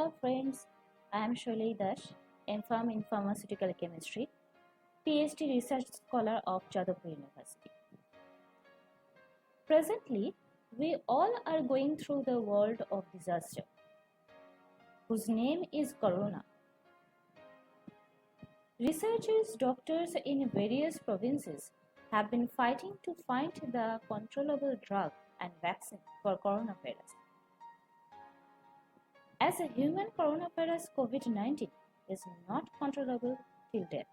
Hello friends, I am Shaileyee, M.Pharm in Pharmaceutical Chemistry, PhD Research Scholar of Jadavpur University. Presently, we all are going through the world of disaster, whose name is Corona. Researchers, doctors in various provinces have been fighting to find the controllable drug and vaccine for coronavirus. As a human coronavirus COVID-19 is not controllable till date.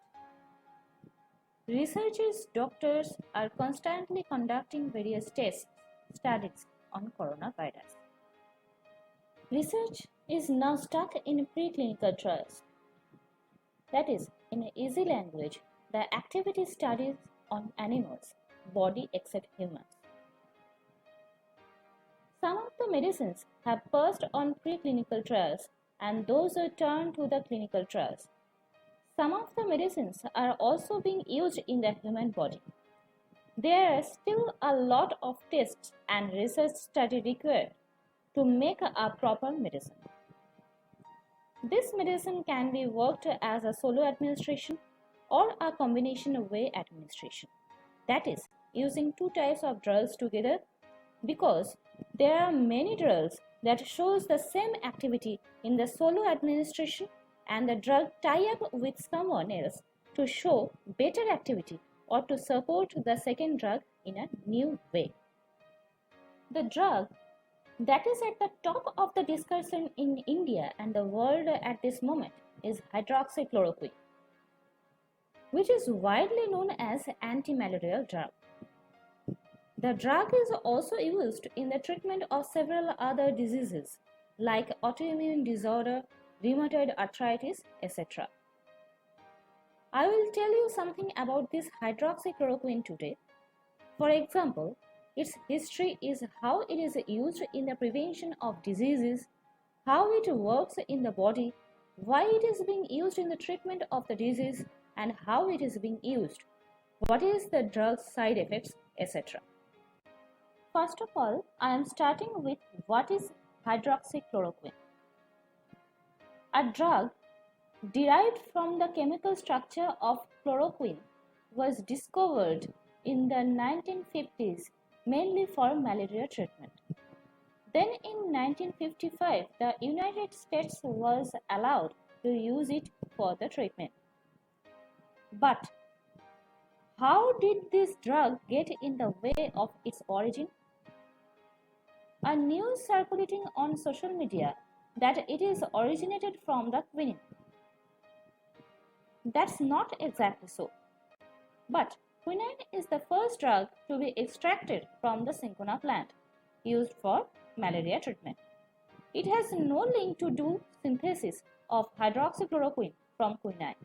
Researchers, doctors are constantly conducting various studies on coronavirus. Research is now stuck in preclinical trials. That is, in easy language, the activity studies on animals, body except humans. Some of the medicines have passed on preclinical trials and those are turned to the clinical trials. Some of the medicines are also being used in the human body. There are still a lot of tests and research study required to make a proper medicine. This medicine can be worked as a solo administration or a combination way administration. That is, using two types of drugs together, because there are many drugs that shows the same activity in the solo administration and the drug tie-up with someone else to show better activity or to support the second drug in a new way. The drug that is at the top of the discussion in India and the world at this moment is hydroxychloroquine, which is widely known as antimalarial drug. The drug is also used in the treatment of several other diseases like autoimmune disorder, rheumatoid arthritis, etc. I will tell you something about this hydroxychloroquine today. For example, its history is how it is used in the prevention of diseases, how it works in the body, why it is being used in the treatment of the disease, and how it is being used, what is the drug's side effects, etc. First of all, I am starting with what is hydroxychloroquine. A drug derived from the chemical structure of chloroquine was discovered in the 1950s mainly for malaria treatment. Then in 1955, the United States was allowed to use it for the treatment. But how did this drug get in the way of its origin? A news circulating on social media that it is originated from the quinine. That's not exactly so. But quinine is the first drug to be extracted from the cinchona plant used for malaria treatment. It has no link to do synthesis of hydroxychloroquine from quinine.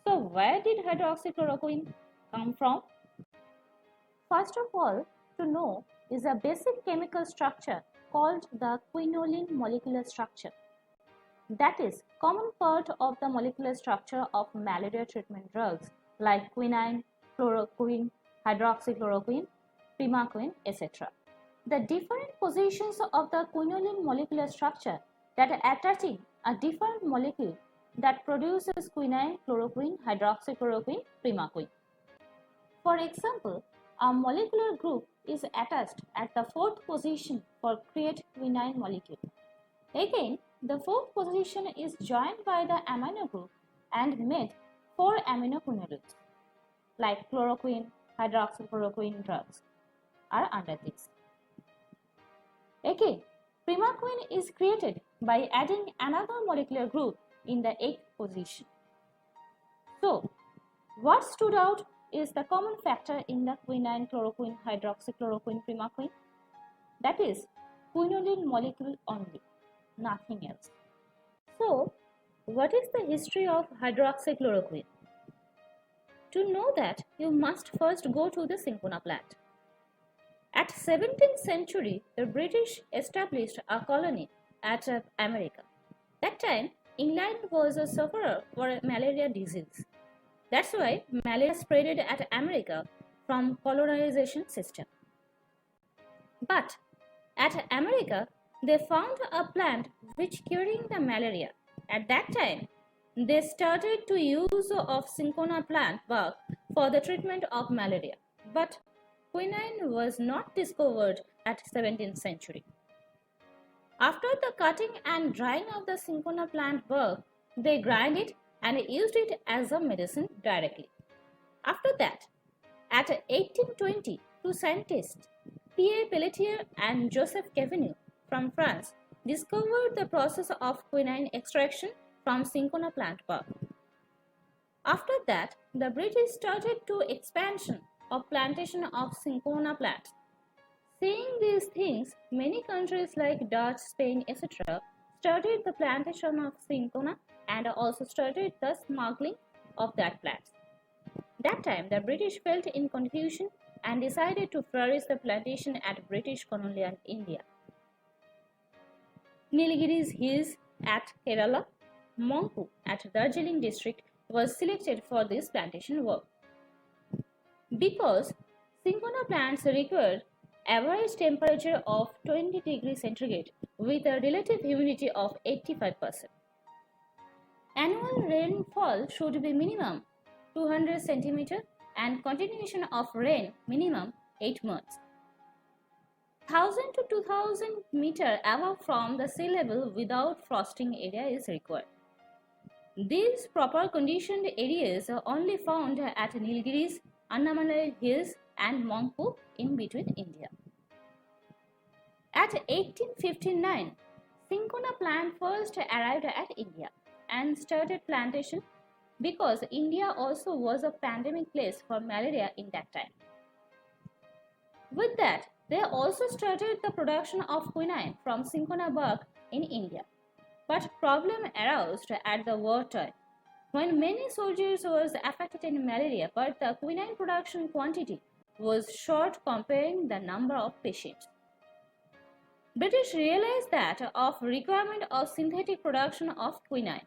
So where did hydroxychloroquine come from? First of all, to know is a basic chemical structure called the quinoline molecular structure. That is common part of the molecular structure of malaria treatment drugs like quinine, chloroquine, hydroxychloroquine, primaquine, etc. The different positions of the quinoline molecular structure that are attaching a different molecule that produces quinine, chloroquine, hydroxychloroquine, primaquine. For example, a molecular group is attached at the fourth position for create quinine molecule. Again, the fourth position is joined by the amino group and made 4 aminoquinones like chloroquine, hydroxychloroquine drugs are under this. Again, primaquine is created by adding another molecular group in the 8th position. So, what stood out is the common factor in the quinine, chloroquine, hydroxychloroquine, primaquine. That is quinoline molecule only, nothing else. So, what is the history of hydroxychloroquine? To know that, you must first go to the cinchona plant. At 17th century, the British established a colony at America. That time, England was a sufferer for a malaria disease. That's why malaria spread at America from colonization system. But at America, they found a plant which curing the malaria. At that time, they started to use of cinchona plant bark for the treatment of malaria. But quinine was not discovered at 17th century. After the cutting and drying of the cinchona plant bark, they grind it and used it as a medicine directly. After that, at 1820, two scientists, Pierre Pelletier and Joseph Cavenou from France, discovered the process of quinine extraction from cinchona plant bark. After that, the British started to expansion of plantation of cinchona plants. Seeing these things, many countries like Dutch, Spain, etc. started the plantation of cinchona and also started the smuggling of that plant. That time, the British felt in confusion and decided to flourish the plantation at British colonial India. Nilgiris Hills at Kerala, Mongku at Darjeeling district was selected for this plantation work. Because cinchona plants required average temperature of 20 degrees centigrade with a relative humidity of 85%. Annual rainfall should be minimum 200 centimeter and continuation of rain minimum 8 months. 1000 to 2000 meter above from the sea level without frosting area is required. These proper conditioned areas are only found at Nilgiris, Andaman Hills and Mongpu in between India. At 1859, cinchona plant first arrived at India and started plantation because India also was a pandemic place for malaria in that time. With that, they also started the production of quinine from cinchona bark in India. But problem arose at the war time when many soldiers were affected in malaria, but the quinine production quantity was short comparing the number of patients. British realized that of requirement of synthetic production of quinine.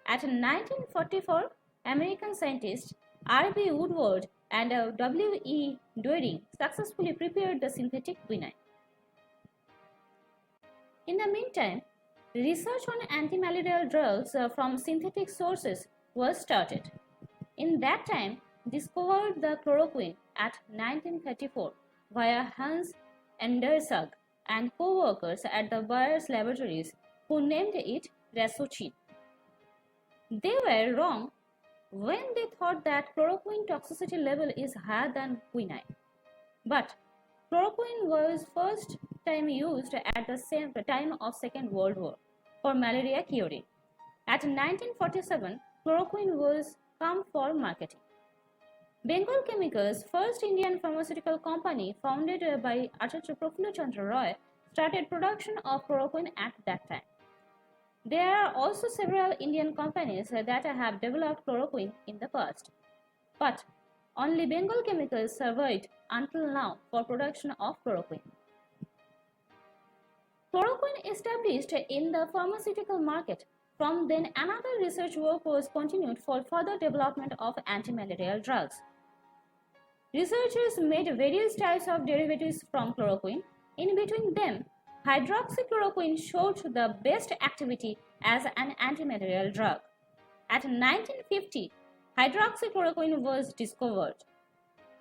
At 1944, American scientists R.B. Woodward and W.E. Doering successfully prepared the synthetic quinine. In the meantime, research on antimalarial drugs from synthetic sources was started. In that time, discovered the chloroquine at 1934 via Hans Andersag and co-workers at the Bayer's laboratories who named it Rasochin. They were wrong when they thought that chloroquine toxicity level is higher than quinine. But chloroquine was first time used at the same time of Second World War for malaria curing. At 1947, chloroquine was come for marketing. Bengal Chemicals, first Indian pharmaceutical company founded by Acharya Prafulla Chandra Roy, started production of chloroquine at that time. There are also several Indian companies that have developed chloroquine in the past, but only Bengal Chemicals survived until now for production of chloroquine. Chloroquine established in the pharmaceutical market. From then, another research work was continued for further development of antimalarial drugs. Researchers made various types of derivatives from chloroquine. In between them, hydroxychloroquine showed the best activity as an antimalarial drug. At 1950, hydroxychloroquine was discovered.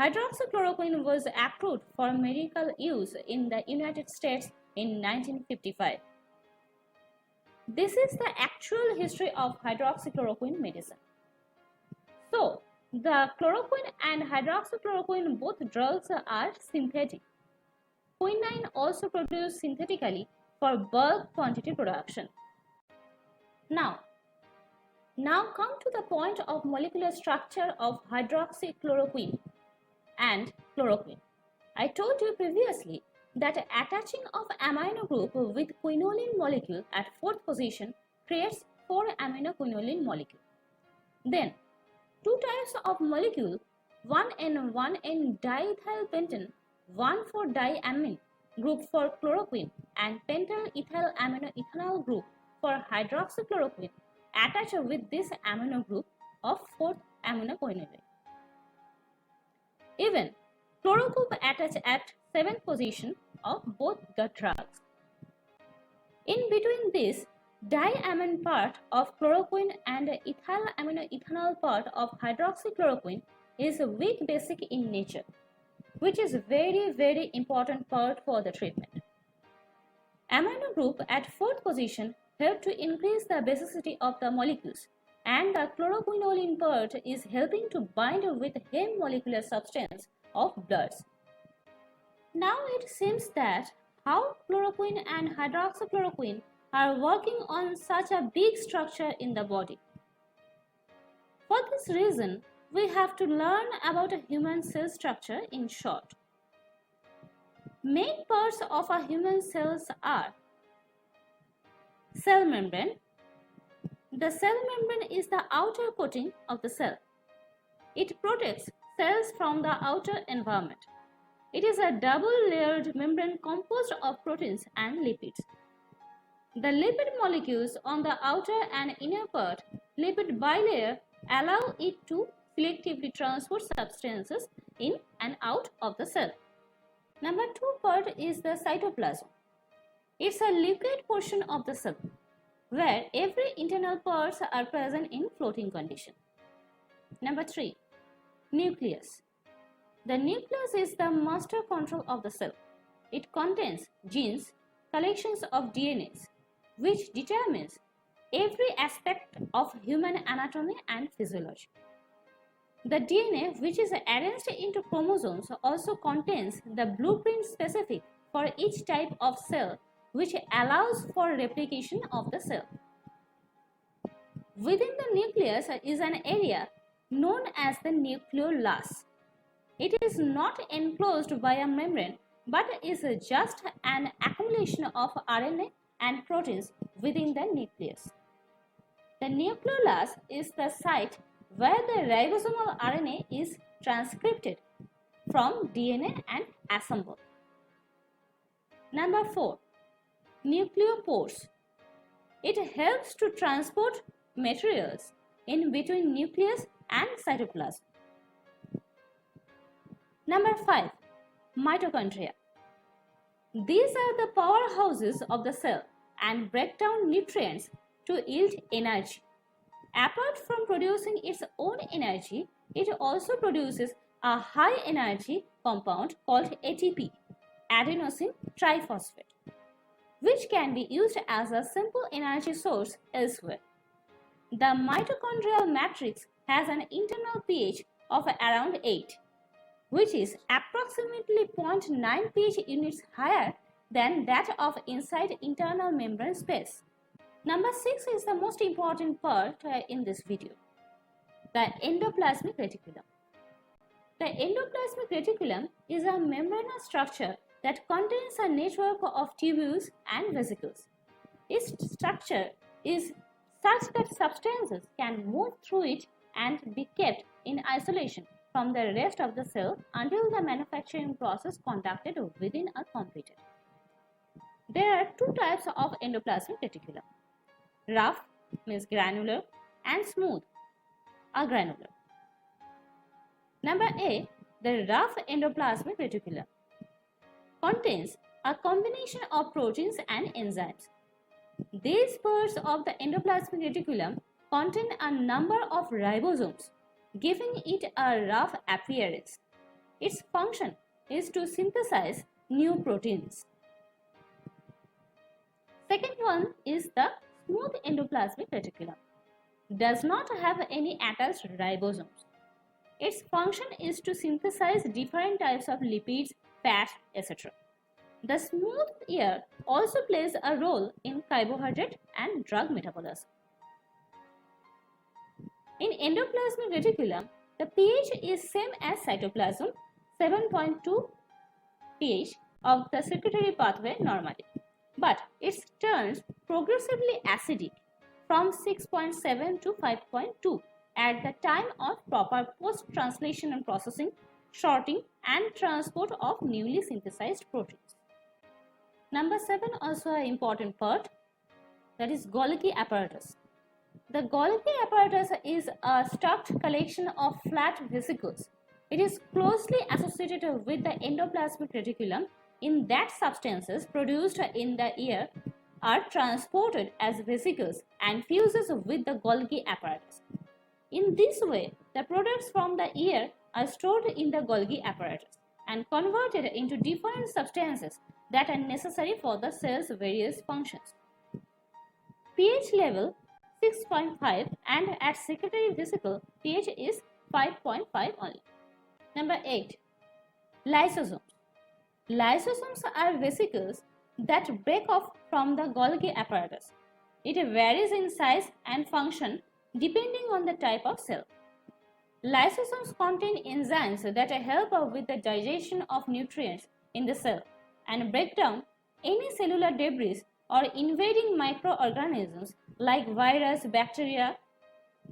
Hydroxychloroquine was approved for medical use in the United States in 1955. This is the actual history of hydroxychloroquine medicine. So, the chloroquine and hydroxychloroquine, both drugs are synthetic. Quinine also produced synthetically for bulk quantity production. Now come to the point of molecular structure of hydroxychloroquine and chloroquine. I told you previously that attaching of amino group with quinoline molecule at 4th position creates 4 aminoquinoline molecule. Then, two types of molecule, 1N1N diethylpentane, 1,4-diamine group for chloroquine and pentyl ethyl aminoethanol group for hydroxychloroquine attach with this amino group of 4th aminoquinoline. Even chlorogroup attach at 7th position of both the drugs. In between this diamine part of chloroquine and ethyl aminoethanol part of hydroxychloroquine is weak basic in nature, which is very important part for the treatment. Amino group at fourth position help to increase the basicity of the molecules, and the chloroquinoline part is helping to bind with heme molecular substance of bloods. Now it seems that how chloroquine and hydroxychloroquine are working on such a big structure in the body. For this reason, we have to learn about a human cell structure in short. Main parts of a human cells are cell membrane. The cell membrane is the outer coating of the cell. It protects cells from the outer environment. It is a double-layered membrane composed of proteins and lipids. The lipid molecules on the outer and inner part, lipid bilayer, allow it to selectively transport substances in and out of the cell. Number 2 part is the cytoplasm. It's a liquid portion of the cell where every internal parts are present in floating condition. Number 3, nucleus. The nucleus is the master control of the cell. It contains genes, collections of DNAs, which determines every aspect of human anatomy and physiology. The DNA, which is arranged into chromosomes, also contains the blueprint specific for each type of cell, which allows for replication of the cell. Within the nucleus is an area known as the nucleolus. It is not enclosed by a membrane, but is just an accumulation of RNA and proteins within the nucleus. The nucleolus is the site where the ribosomal RNA is transcribed from DNA and assembled. Number 4, nucleopores. It helps to transport materials in between nucleus and cytoplasm. Number 5, mitochondria. These are the powerhouses of the cell and break down nutrients to yield energy. Apart from producing its own energy, it also produces a high energy compound called ATP, adenosine triphosphate, which can be used as a simple energy source elsewhere. The mitochondrial matrix has an internal pH of around 8, which is approximately 0.9 pH units higher than that of inside internal membrane space. Number 6 is the most important part in this video, the endoplasmic reticulum. The endoplasmic reticulum is a membranous structure that contains a network of tubules and vesicles. Its structure is such that substances can move through it and be kept in isolation from the rest of the cell until the manufacturing process conducted within are completed. There are two types of endoplasmic reticulum. Rough means granular and smooth, agranular. Number A, the rough endoplasmic reticulum contains a combination of proteins and enzymes. These parts of the endoplasmic reticulum contain a number of ribosomes, giving it a rough appearance. Its function is to synthesize new proteins. Second one is the smooth endoplasmic reticulum. Does not have any attached ribosomes. Its function is to synthesize different types of lipids, fats, etc. The smooth layer also plays a role in carbohydrate and drug metabolism. In endoplasmic reticulum, the pH is same as cytoplasm, 7.2 pH of the circulatory pathway normally, but it turns progressively acidic from 6.7 to 5.2 at the time of proper post-translation and processing, sorting and transport of newly synthesized proteins. Number 7, also an important part, that is Golgi apparatus. The Golgi apparatus is a stuffed collection of flat vesicles. It is closely associated with the endoplasmic reticulum in that substances produced in the air are transported as vesicles and fuses with the Golgi apparatus. In this way, the products from the ear are stored in the Golgi apparatus and converted into different substances that are necessary for the cell's various functions. pH level 6.5 and at secretory vesicle pH is 5.5 only. Number 8. Lysosomes. Lysosomes are vesicles that break off from the Golgi apparatus. It varies in size and function depending on the type of cell. Lysosomes contain enzymes that help with the digestion of nutrients in the cell and break down any cellular debris or invading microorganisms like virus, bacteria.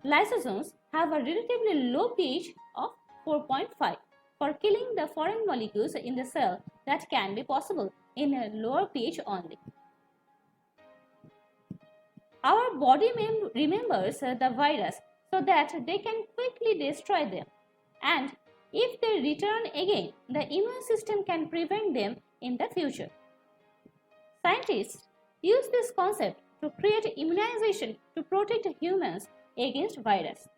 Lysosomes have a relatively low pH of 4.5 for killing the foreign molecules in the cell that can be possible in a lower pH only. Our body remembers the virus so that they can quickly destroy them, and if they return again, the immune system can prevent them in the future. Scientists use this concept to create immunization to protect humans against virus.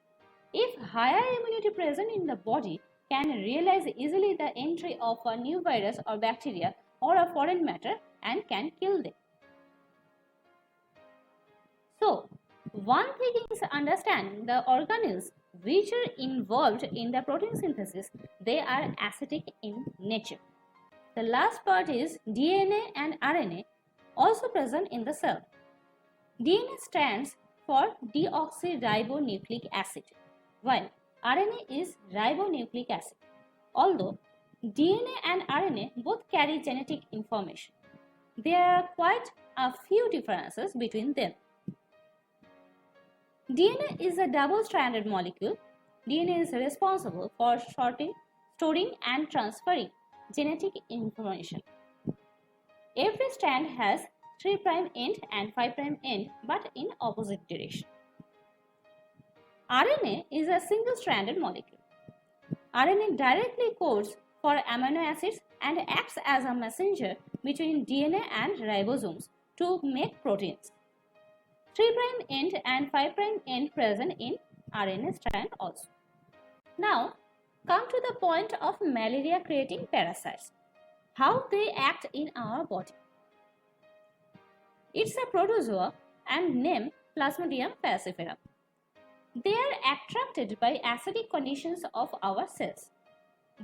If higher immunity present in the body can realize easily the entry of a new virus or bacteria or a foreign matter and can kill them. So, one thing is understand the organelles which are involved in the protein synthesis, they are acidic in nature. The last part is DNA and RNA also present in the cell. DNA stands for deoxyribonucleic acid, while RNA is ribonucleic acid. Although DNA and RNA both carry genetic information, there are quite a few differences between them. DNA is a double-stranded molecule. DNA is responsible for sorting, storing and transferring genetic information. Every strand has 3' end and 5' end but in opposite direction. RNA is a single-stranded molecule. RNA directly codes for amino acids and acts as a messenger between DNA and ribosomes to make proteins. 3' end and 5' end present in RNA strand also. Now, come to the point of malaria-creating parasites. How they act in our body. It's a protozoa and name Plasmodium falciparum. They are attracted by acidic conditions of our cells.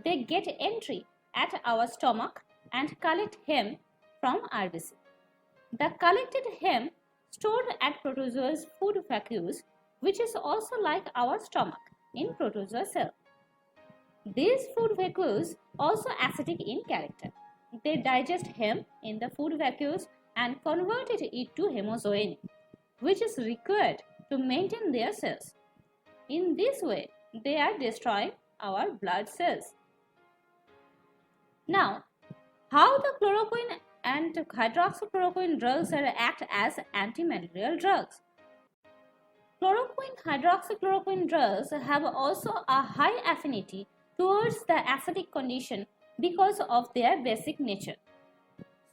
They get entry at our stomach and collect heme from RBC. The collected heme stored at protozoa's food vacuoles, which is also like our stomach in protozoa cell. These food vacuoles also acidic in character. They digest heme in the food vacuoles and converted it to hemozoin, which is required to maintain their cells. In this way, they are destroying our blood cells. Now, how the chloroquine and hydroxychloroquine drugs act as antimalarial drugs. Chloroquine hydroxychloroquine drugs have also a high affinity towards the acidic condition because of their basic nature.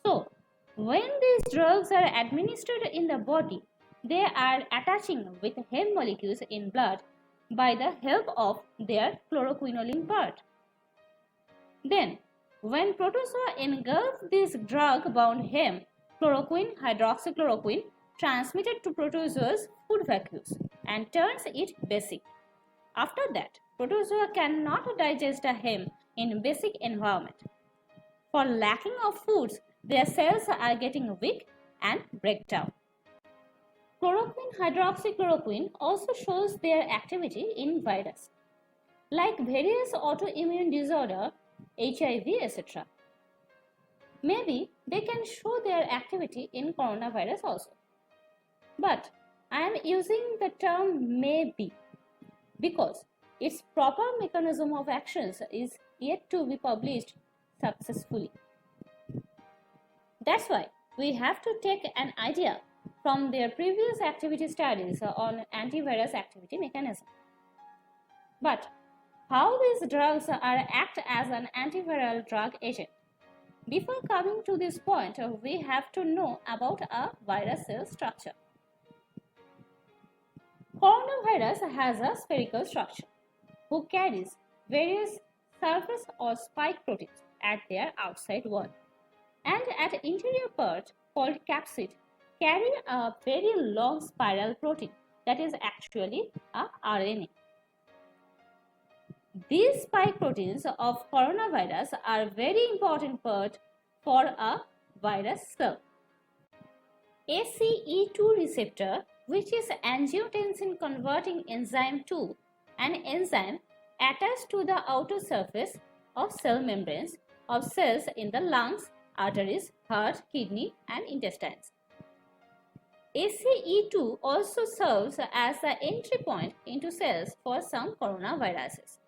So, when these drugs are administered in the body, they are attaching with heme molecules in blood by the help of their chloroquinoline part. Then, when protozoa engulf this drug-bound heme, chloroquine hydroxychloroquine transmitted to protozoa's food vacuoles and turns it basic. After that, protozoa cannot digest a heme in basic environment. For lacking of foods, their cells are getting weak and break down. Chloroquine hydroxychloroquine also shows their activity in virus, like various autoimmune disorder, HIV, etc. Maybe they can show their activity in coronavirus also. But I am using the term maybe because its proper mechanism of actions is yet to be published successfully. That's why we have to take an idea from their previous activity studies on antivirus activity mechanism. But how these drugs act as an antiviral drug agent? Before coming to this point, we have to know about a virus cell structure. Coronavirus has a spherical structure who carries various surface or spike proteins at their outside wall, and at interior part called capsid carry a very long spiral protein that is actually a RNA. These spike proteins of coronavirus are very important part for a virus cell. ACE2 receptor, which is angiotensin converting enzyme 2, an enzyme attached to the outer surface of cell membranes of cells in the lungs, arteries, heart, kidney and intestines. ACE2 also serves as the entry point into cells for some coronaviruses.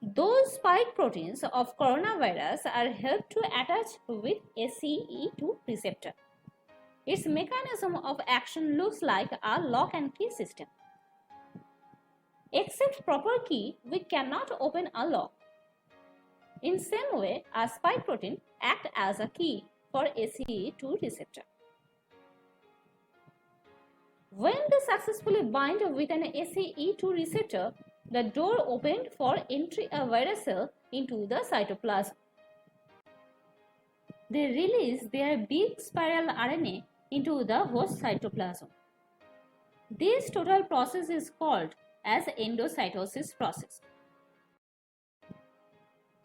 Those spike proteins of coronavirus are helped to attach with ACE2 receptor. Its mechanism of action looks like a lock and key system. Except proper key, we cannot open a lock. In same way, a spike protein acts as a key for ACE2 receptor. When they successfully bind with an ACE2 receptor, the door opened for entry a virus cell into the cytoplasm. They release their big spiral RNA into the host cytoplasm. This total process is called as endocytosis process.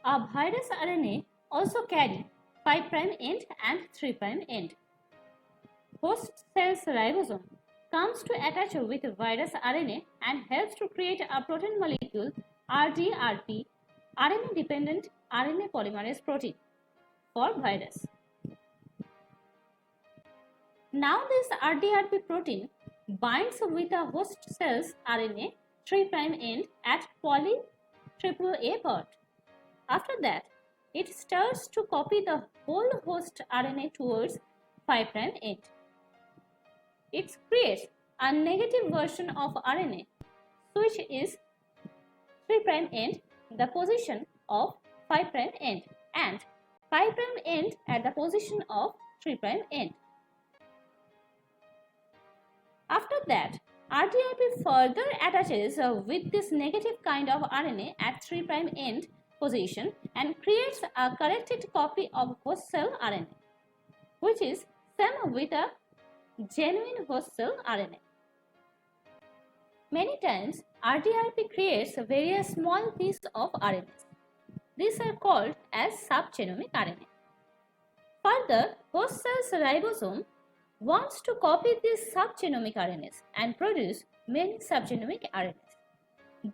A virus RNA also carry 5' end and 3' end. Host cell's ribosome comes to attach with virus RNA and helps to create a protein molecule RDRP, RNA-dependent RNA polymerase protein for virus. Now this RDRP protein binds with a host cell's RNA 3' end at poly AAA part. After that, it starts to copy the whole host RNA towards 5' end. It creates a negative version of RNA, which is 3' end the position of 5' end and 5' end at the position of 3' end. After that, RDRP further attaches with this negative kind of RNA at 3' end position and creates a corrected copy of host cell RNA, which is same with a genuine host cell RNA. Many times, RDRP creates various small pieces of RNAs. These are called as subgenomic RNA. Further, host cell's ribosome wants to copy these subgenomic RNAs and produce many subgenomic RNAs.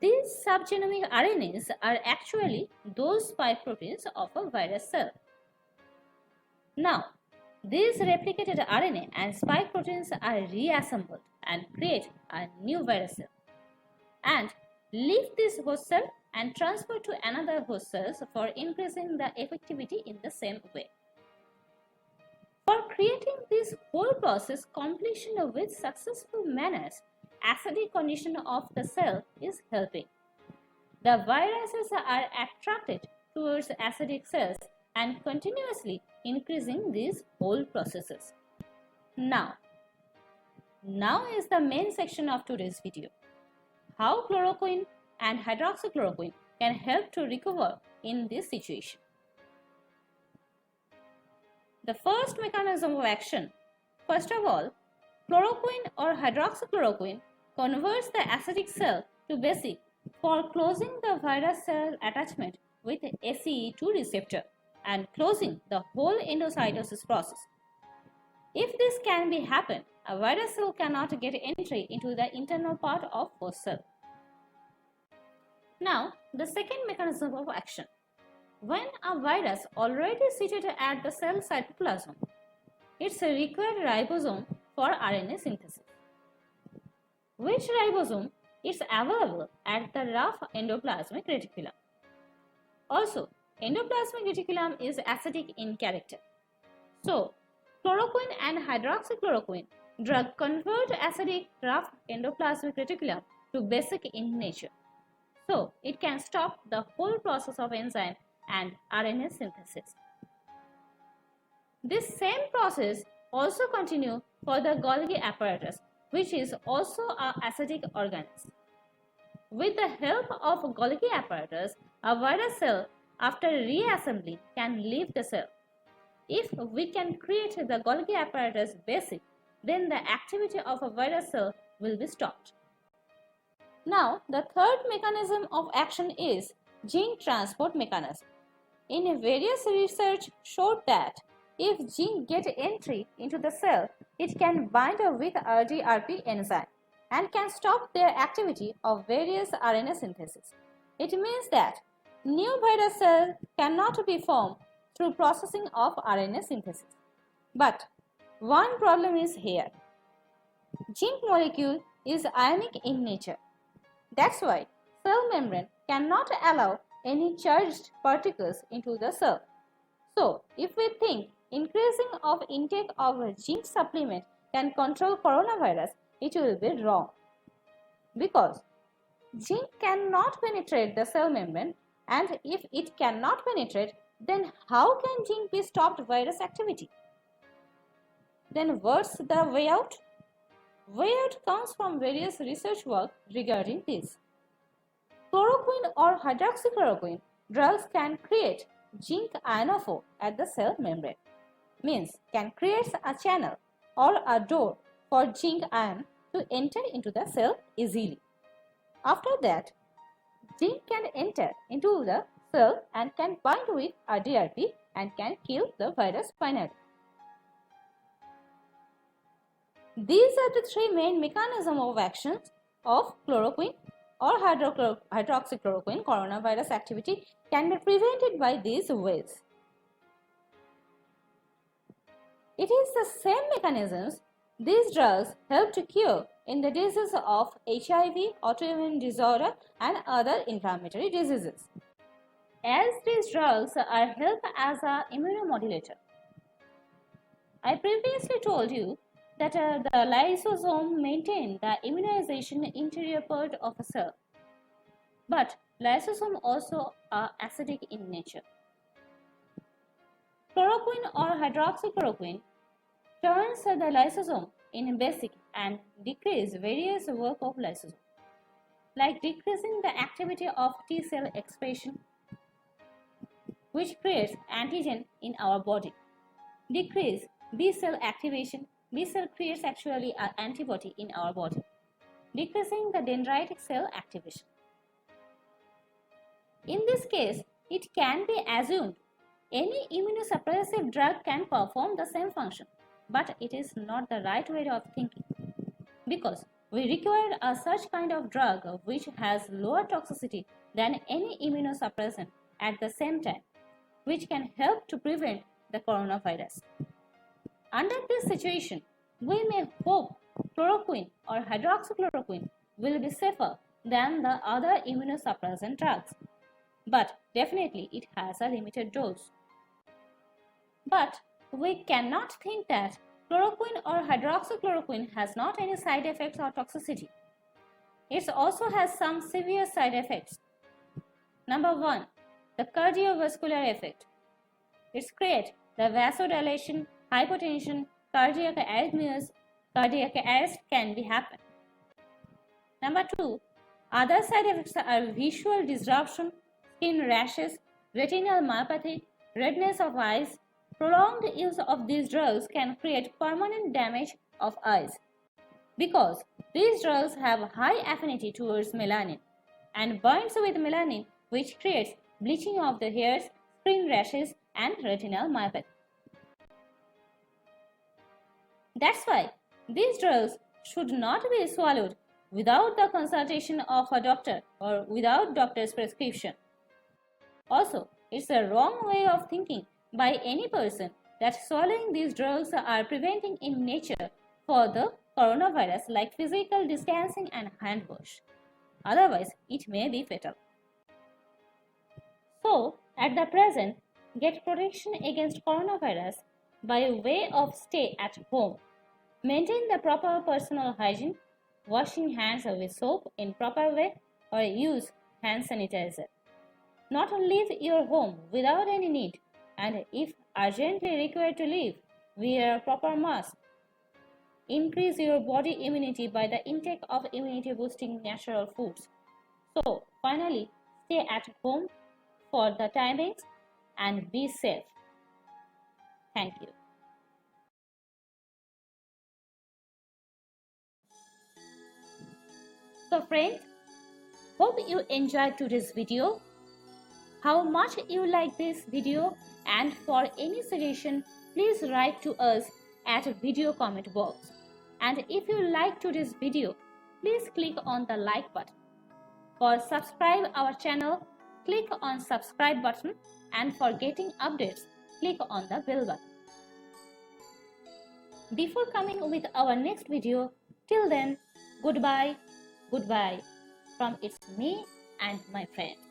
These subgenomic RNAs are actually those spike proteins of a virus cell. Now, these replicated RNA and spike proteins are reassembled and create a new virus cell and leave this host cell and transfer to another host cells for increasing the effectivity in the same way. For creating this whole process completion with successful manners, acidic condition of the cell is helping. The viruses are attracted towards acidic cells and continuously increasing these whole processes. Now is the main section of today's video. How chloroquine and hydroxychloroquine can help to recover in this situation. The first mechanism of action. First of all, chloroquine or hydroxychloroquine converts the acidic cell to basic for closing the virus cell attachment with ACE2 receptor and closing the whole endocytosis process. If this can be happen, a virus cell cannot get entry into the internal part of host cell. Now, the second mechanism of action. When a virus already seated at the cell cytoplasm, it's a required ribosome for RNA synthesis. Which ribosome is available at the rough endoplasmic reticulum. Also, endoplasmic reticulum is acidic in character. So, chloroquine and hydroxychloroquine drug convert acidic rough endoplasmic reticulum to basic in nature. So, it can stop the whole process of enzyme and RNA synthesis. This same process also continues for the Golgi apparatus, which is also an acidic organism. With the help of Golgi apparatus, a virus cell, after reassembly, can leave the cell. If we can create the Golgi apparatus basic, then the activity of a virus cell will be stopped. Now, the third mechanism of action is gene transport mechanism. In various research showed that if gene get entry into the cell, it can bind with RDRP enzyme and can stop their activity of various RNA synthesis. It means that new virus cell cannot be formed through processing of RNA synthesis. But one problem is here. Zinc molecule is ionic in nature. That's why cell membrane cannot allow any charged particles into the cell. So, if we think increasing of intake of a zinc supplement can control coronavirus, it will be wrong. Because zinc cannot penetrate the cell membrane, and if it cannot penetrate, then how can zinc be stopped virus activity? Then what's the way out? Way out comes from various research work regarding this. Chloroquine or hydroxychloroquine drugs can create zinc ionophore at the cell membrane, means can create a channel or a door for zinc ion to enter into the cell easily. After that, zinc can enter into the cell and can bind with RDRP and can kill the virus finally. These are the three main mechanisms of action of chloroquine or hydroxychloroquine. Coronavirus activity can be prevented by these ways. It is the same mechanisms these drugs help to cure in the diseases of HIV, autoimmune disorder and other inflammatory diseases. As these drugs are help as an immunomodulator. I previously told you that the lysosome maintains the immunization interior part of a cell. But lysosome also are acidic in nature. Chloroquine or hydroxychloroquine turns the lysosome in basic and decrease various work of lysosome, like decreasing the activity of T cell expression, which creates antigen in our body, decrease B cell activation. B cell creates actually an antibody in our body, decreasing the dendritic cell activation. In this case, it can be assumed any immunosuppressive drug can perform the same function, but it is not the right way of thinking, because we require such kind of drug which has lower toxicity than any immunosuppressant at the same time, which can help to prevent the coronavirus. Under this situation, we may hope chloroquine or hydroxychloroquine will be safer than the other immunosuppressant drugs, but definitely it has a limited dose. But we cannot think that chloroquine or hydroxychloroquine has not any side effects or toxicity. It also has some severe side effects. Number 1, the cardiovascular effect. It creates the vasodilation, hypotension, cardiac arrhythmias, cardiac arrest can be happen. Number 2, other side effects are visual disruption, skin rashes, retinal myopathy, redness of eyes. Prolonged use of these drugs can create permanent damage of eyes, because these drugs have high affinity towards melanin and binds with melanin, which creates bleaching of the hairs, skin rashes and retinal myopathy. That's why these drugs should not be swallowed without the consultation of a doctor or without doctor's prescription. Also, it's a wrong way of thinking by any person that swallowing these drugs are preventing in nature for the coronavirus, like physical distancing and hand wash. Otherwise, it may be fatal. So, at the present, get protection against coronavirus by way of stay at home. Maintain the proper personal hygiene, washing hands with soap in proper way or use hand sanitizer. Not leave your home without any need, and if urgently required to live, wear proper mask. Increase your body immunity by the intake of immunity boosting natural foods. So, finally, stay at home for the timings and be safe. Thank you. So friends, hope you enjoyed today's video. How much you like this video, and for any suggestion, please write to us at video comment box. And if you like today's video, please click on the like button. For subscribe our channel, click on subscribe button, and for getting updates, click on the bell button. Before coming with our next video, till then, goodbye from it's me and my friends.